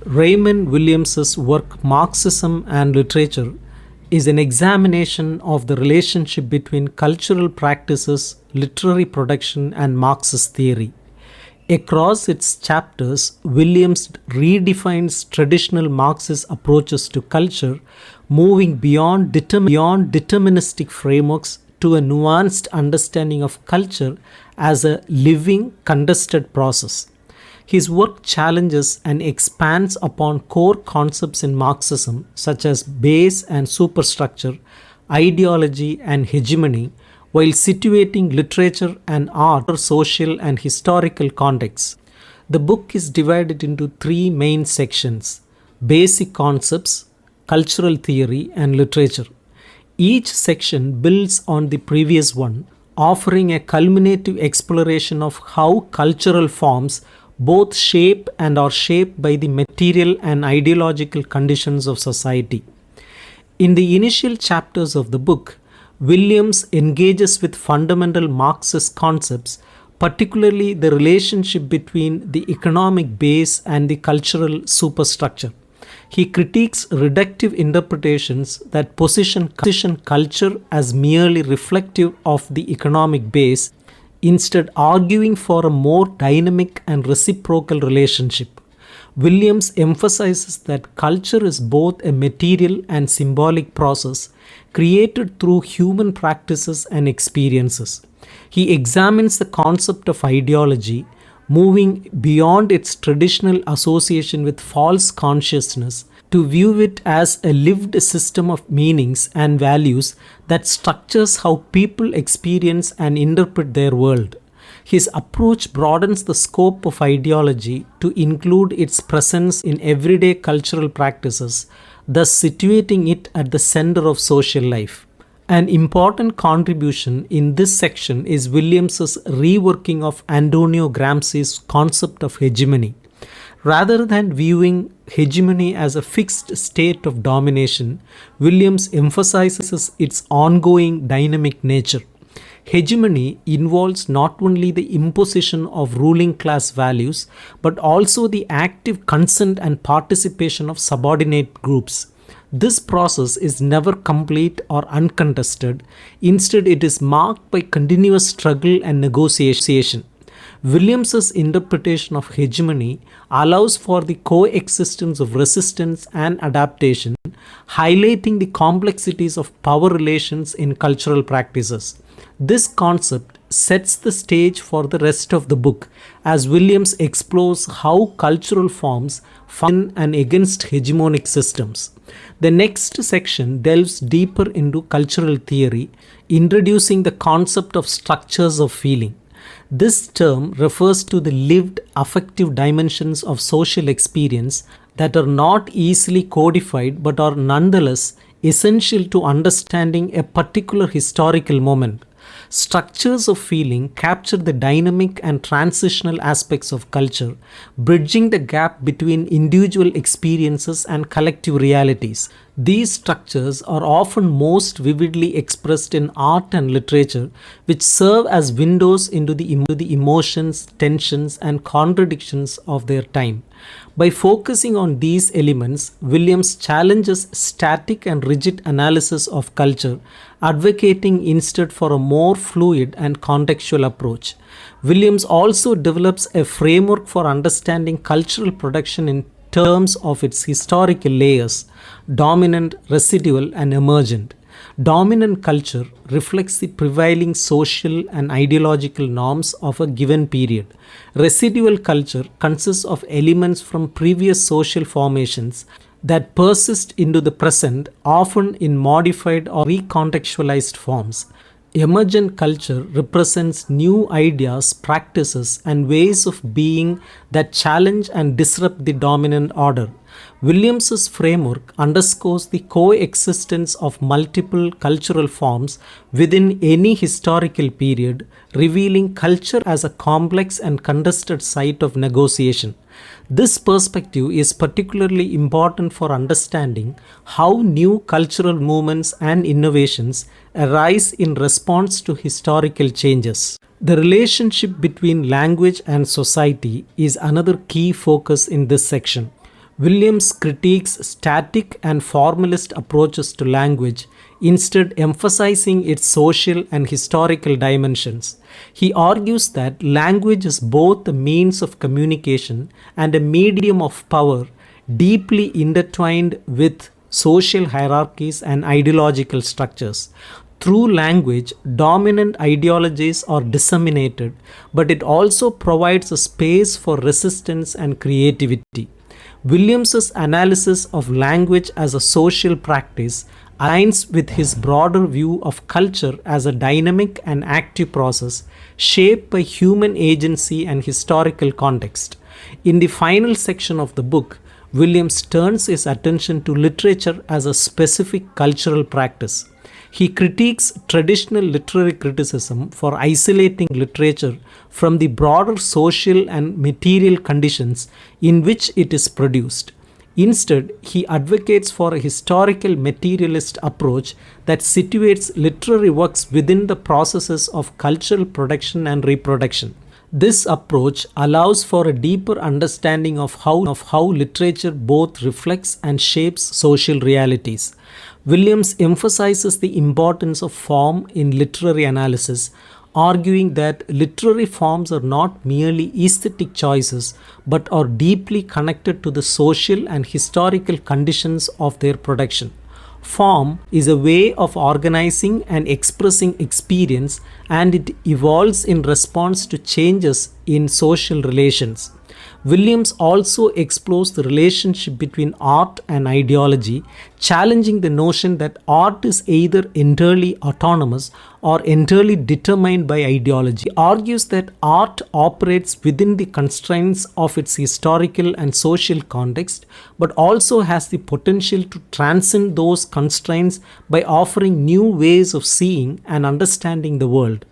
Raymond Williams's work Marxism and Literature is an examination of the relationship between cultural practices, literary production, and Marxist theory. Across its chapters, Williams redefines traditional Marxist approaches to culture, moving beyond deterministic frameworks to a nuanced understanding of culture as a living, contested process. His work challenges and expands upon core concepts in Marxism such as base and superstructure, ideology and hegemony, while situating literature and art in social and historical contexts. The book is divided into three main sections: basic concepts, cultural theory, and literature. Each section builds on the previous one, offering a culminative exploration of how cultural forms both shape and are shaped by the material and ideological conditions of society. In the initial chapters of the book, Williams engages with fundamental Marxist concepts, particularly the relationship between the economic base and the cultural superstructure. He critiques reductive interpretations that position culture as merely reflective of the economic base, instead arguing for a more dynamic and reciprocal relationship. Williams emphasizes that culture is both a material and symbolic process created through human practices and experiences. He examines the concept of ideology, moving beyond its traditional association with false consciousness to view it as a lived system of meanings and values that structures how people experience and interpret their world. His approach broadens the scope of ideology to include its presence in everyday cultural practices, thus situating it at the center of social life. An important contribution in this section is Williams's reworking of Antonio Gramsci's concept of hegemony. Rather than viewing hegemony as a fixed state of domination, Williams emphasizes its ongoing dynamic nature. Hegemony involves not only the imposition of ruling class values, but also the active consent and participation of subordinate groups. This process is never complete or uncontested. Instead, it is marked by continuous struggle and negotiation. Williams's interpretation of hegemony allows for the coexistence of resistance and adaptation, highlighting the complexities of power relations in cultural practices. This concept sets the stage for the rest of the book as Williams explores how cultural forms function and against hegemonic systems. The next section delves deeper into cultural theory, introducing the concept of structures of feeling. This term refers to the lived affective dimensions of social experience that are not easily codified but are nonetheless essential to understanding a particular historical moment. Structures of feeling capture the dynamic and transitional aspects of culture, bridging the gap between individual experiences and collective realities. These structures are often most vividly expressed in art and literature, which serve as windows into the emotions, tensions, and contradictions of their time. By focusing on these elements, Williams challenges static and rigid analysis of culture, advocating instead for a more fluid and contextual approach. Williams also develops a framework for understanding cultural production in terms of its historical layers: dominant, residual, and emergent. Dominant culture reflects the prevailing social and ideological norms of a given period. Residual culture consists of elements from previous social formations that persist into the present, often in modified or recontextualized forms. Emergent culture represents new ideas, practices, and ways of being that challenge and disrupt the dominant order. Williams's framework underscores the coexistence of multiple cultural forms within any historical period, revealing culture as a complex and contested site of negotiation. This perspective is particularly important for understanding how new cultural movements and innovations arise in response to historical changes. The relationship between language and society is another key focus in this section. Williams critiques static and formalist approaches to language, instead emphasizing its social and historical dimensions. He argues that language is both a means of communication and a medium of power, deeply intertwined with social hierarchies and ideological structures. Through language, dominant ideologies are disseminated, but it also provides a space for resistance and creativity. Williams's analysis of language as a social practice aligns with his broader view of culture as a dynamic and active process shaped by human agency and historical context. In the final section of the book, Williams turns his attention to literature as a specific cultural practice. He critiques traditional literary criticism for isolating literature from the broader social and material conditions in which it is produced. Instead, he advocates for a historical materialist approach that situates literary works within the processes of cultural production and reproduction. This approach allows for a deeper understanding of how literature both reflects and shapes social realities. Williams emphasizes the importance of form in literary analysis, arguing that literary forms are not merely aesthetic choices but are deeply connected to the social and historical conditions of their production. Form is a way of organizing and expressing experience, and it evolves in response to changes in social relations. Williams also explores the relationship between art and ideology, challenging the notion that art is either entirely autonomous or entirely determined by ideology. He argues that art operates within the constraints of its historical and social context, but also has the potential to transcend those constraints by offering new ways of seeing and understanding the world.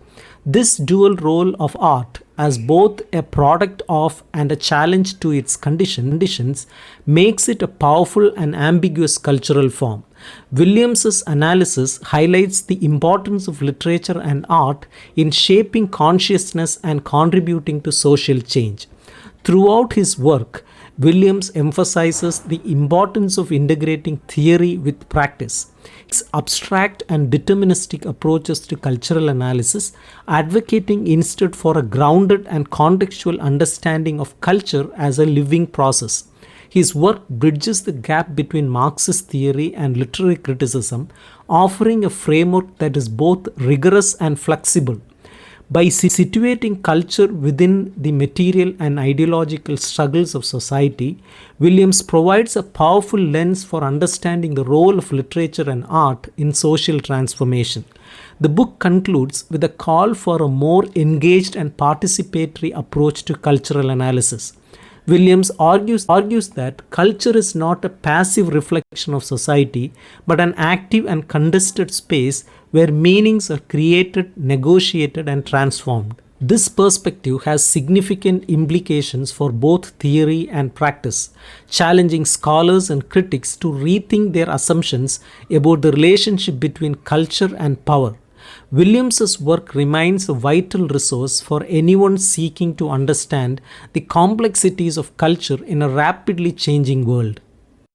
This dual role of art as both a product of and a challenge to its conditions makes it a powerful and ambiguous cultural form. Williams's analysis highlights the importance of literature and art in shaping consciousness and contributing to social change. Throughout his work, Williams emphasizes the importance of integrating theory with practice. Its abstract and deterministic approaches to cultural analysis, advocating instead for a grounded and contextual understanding of culture as a living process. His work bridges the gap between Marxist theory and literary criticism, offering a framework that is both rigorous and flexible. By situating culture within the material and ideological struggles of society, Williams provides a powerful lens for understanding the role of literature and art in social transformation. The book concludes with a call for a more engaged and participatory approach to cultural analysis. Williams argues that culture is not a passive reflection of society, but an active and contested space where meanings are created, negotiated, and transformed. This perspective has significant implications for both theory and practice, challenging scholars and critics to rethink their assumptions about the relationship between culture and power. Williams's work remains a vital resource for anyone seeking to understand the complexities of culture in a rapidly changing world.